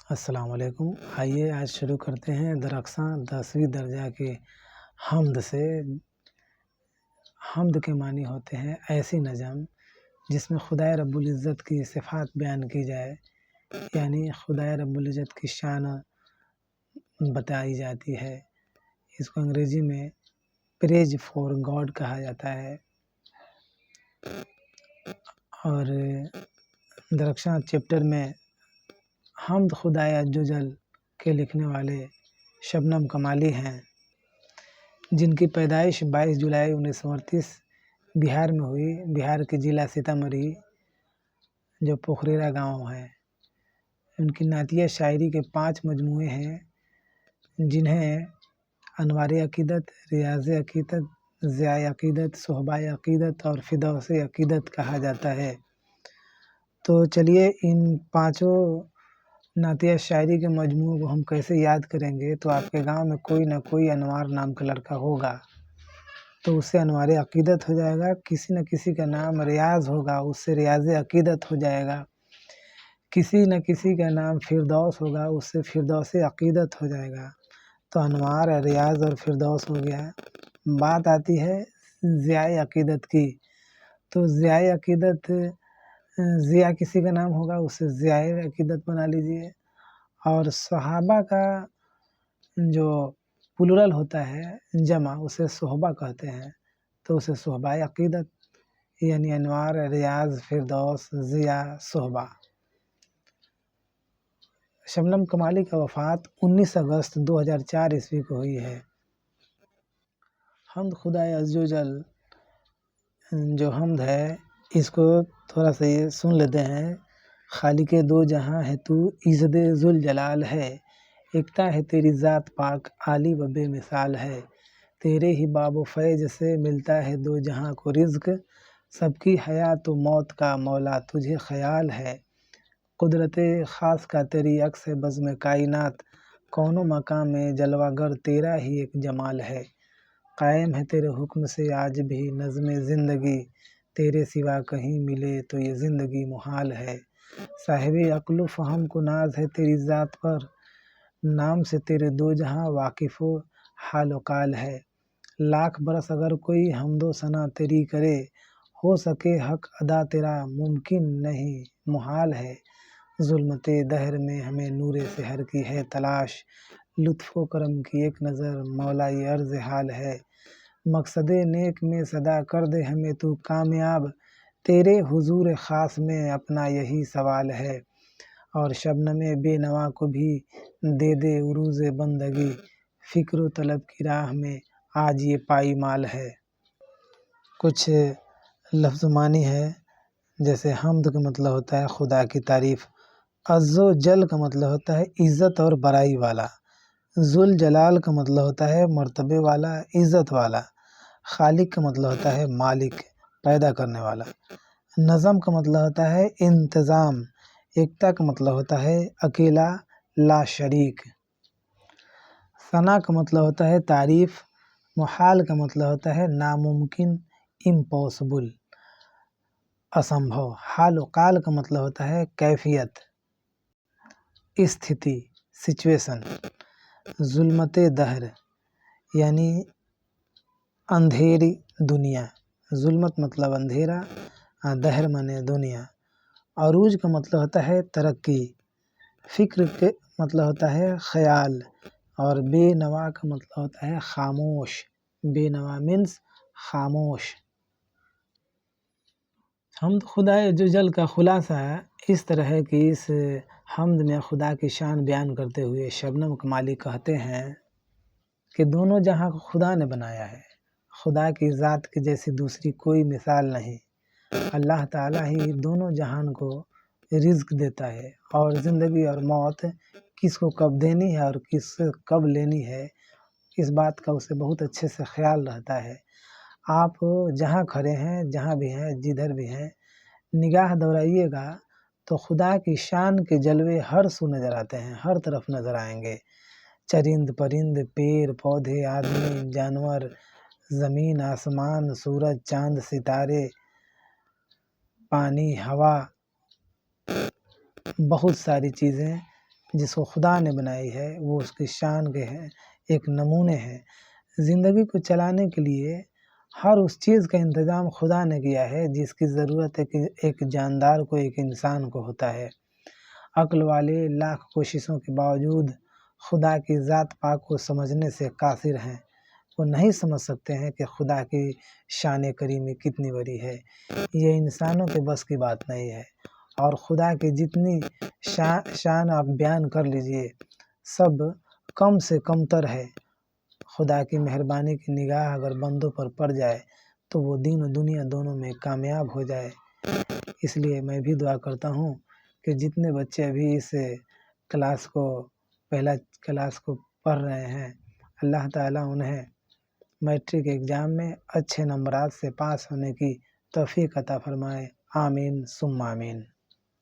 السلام علیکم۔ آئیے آج شروع کرتے ہیں درخشاں 10ویں درجہ کے حمد سے۔ حمد کے معنی ہوتے ہیں ایسی نظم جس میں خدائے رب العزت کی صفات بیان کی جائے، یعنی خدائے رب العزت کی شان بتائی جاتی ہے۔ اس کو انگریزی میں پریز فار گاڈ کہا جاتا ہے۔ اور درخشاں چیپٹر میں حمد خدائے عز و جل کے لکھنے والے شبنم کمالی ہیں، جن کی پیدائش 22 جولائی 1938 بہار میں ہوئی۔ بہار کے ضلع سیتامڑھی جو پوکھریرا گاؤں ہے۔ ان کی نعتیہ شاعری کے 5 مجموعے ہیں، جنہیں انوار عقیدت، ریاض عقیدت، ضیاء عقیدت، صحبہ عقیدت اور فردوس عقیدت کہا جاتا ہے۔ تو چلیے ان 5 نعتیہ شاعری کے مجموعوں کو ہم کیسے یاد کریں گے؟ تو آپ کے گاؤں میں کوئی نہ کوئی انوار نام کا لڑکا ہوگا، تو اس سے انوار عقیدت ہو جائے گا۔ کسی نہ کسی کا نام ریاض ہوگا، اس سے ریاض عقیدت ہو جائے گا۔ کسی نہ کسی کا نام فردوس ہوگا، اس سے فردوس عقیدت ہو جائے گا۔ تو انوار، ریاض اور فردوس ہو گیا۔ بات آتی ہے ضیاء عقیدت کی، تو ضیاء عقیدت، ضیاء کسی کا نام ہوگا، اس سے ضیاء عقیدت بنا لیجئے۔ اور صحابہ کا جو پلورل ہوتا ہے جمع، اسے صحبہ کہتے ہیں، تو اسے صحبہ عقیدت، یعنی انوار، ریاض، فردوس، ضیاء، صحبہ۔ شبنم کمالی کا وفات 19 اگست 2004 عیسوی کو ہوئی ہے۔ حمد خدائے عز و جل جو حمد ہے، اس کو تھوڑا سا یہ سن لیتے ہیں۔ خالق دو جہاں ہے تو، عزت ذوالجلال ہے، ایکتا ہے تیری ذات پاک، عالی و بے مثال ہے، تیرے ہی باب و فیض سے ملتا ہے دو جہاں کو رزق، سب کی حیات و موت کا مولا تجھے خیال ہے، قدرت خاص کا تیری عکس ہے بزم کائنات، کون و مقام میں جلوہ گر تیرا ہی ایک جمال ہے، قائم ہے تیرے حکم سے آج بھی نظم زندگی، تیرے سوا کہیں ملے تو یہ زندگی محال ہے، صاحب عقل و فہم کو ناز ہے تیری ذات پر، نام سے تیرے دو جہاں واقف و حال و قال ہے، لاکھ برس اگر کوئی حمد و ثنا تیری کرے، ہو سکے حق ادا تیرا ممکن نہیں محال ہے، ظلمت دہر میں ہمیں نور سحر کی ہے تلاش، لطف و کرم کی ایک نظر مولا یہ عرض حال ہے، مقصد نیک میں صدا کر دے ہمیں تو کامیاب، تیرے حضور خاص میں اپنا یہی سوال ہے، اور شبنم بے نوا کو بھی دے دے عروج بندگی، فکر و طلب کی راہ میں آج یہ پائمال ہے۔ کچھ لفظ معنی ہے، جیسے حمد کا مطلب ہوتا ہے خدا کی تعریف، عز و جل کا مطلب ہوتا ہے عزت اور بڑائی والا، ذوالجلال کا مطلب ہوتا ہے مرتبے والا، عزت والا، خالق کا مطلب ہوتا ہے مالک، پیدا کرنے والا، نظم کا مطلب ہوتا ہے انتظام، ایکتا کا مطلب ہوتا ہے اکیلا لا شریک، ثنا کا مطلب ہوتا ہے تعریف، محال کا مطلب ہوتا ہے ناممکن، امپاسبل، اسمبھو، حال و قال کا مطلب ہوتا ہے کیفیت، استھتی، سچویشن، ظلمت دہر یعنی اندھیری دنیا، ظلمت مطلب اندھیرا، دہر مانے دنیا، عروج کا مطلب ہوتا ہے ترقی، فکر کے مطلب ہوتا ہے خیال، اور بے نوا کا مطلب ہوتا ہے خاموش، بے نوا مینس خاموش۔ حمد خدائے عز و جل کا خلاصہ اس طرح ہے کہ اس حمد میں خدا کی شان بیان کرتے ہوئے شبنم کمالی کہتے ہیں کہ دونوں جہاں کو خدا نے بنایا ہے، خدا کی ذات کی جیسی دوسری کوئی مثال نہیں، اللہ تعالیٰ ہی دونوں جہان کو رزق دیتا ہے، اور زندگی اور موت کس کو کب دینی ہے اور کس سے کب لینی ہے، اس بات کا اسے بہت اچھے سے خیال رہتا ہے۔ آپ جہاں کھڑے ہیں، جہاں بھی ہیں، جدھر بھی ہیں، نگاہ دوڑائیے گا تو خدا کی شان کے جلوے ہر سو نظر آتے ہیں، ہر طرف نظر آئیں گے، چرند پرند، پیڑ پودے، آدمی جانور، زمین آسمان، سورج چاند ستارے، پانی ہوا، بہت ساری چیزیں جس کو خدا نے بنائی ہے وہ اس کی شان کے ہیں، ایک نمونے ہیں۔ زندگی کو چلانے کے لیے ہر اس چیز کا انتظام خدا نے کیا ہے جس کی ضرورت ایک جاندار کو، ایک انسان کو ہوتا ہے۔ عقل والے لاکھ کوششوں کے باوجود خدا کی ذات پاک کو سمجھنے سے قاصر ہیں۔ وہ نہیں سمجھ سکتے ہیں کہ خدا کی شان کریمی کتنی بڑی ہے۔ یہ انسانوں کے بس کی بات نہیں ہے، اور خدا کی جتنی شان آپ بیان کر لیجئے سب کم سے کم تر ہے۔ خدا کی مہربانی کی نگاہ اگر بندوں پر پڑ جائے تو وہ دین و دنیا دونوں میں کامیاب ہو جائے۔ اس لیے میں بھی دعا کرتا ہوں کہ جتنے بچے ابھی اس پہلا کلاس کو پڑھ رہے ہیں، اللہ تعالیٰ انہیں میٹرک ایگزام میں اچھے نمبرات سے پاس ہونے کی توفیق عطا فرمائے۔ آمین ثم آمین۔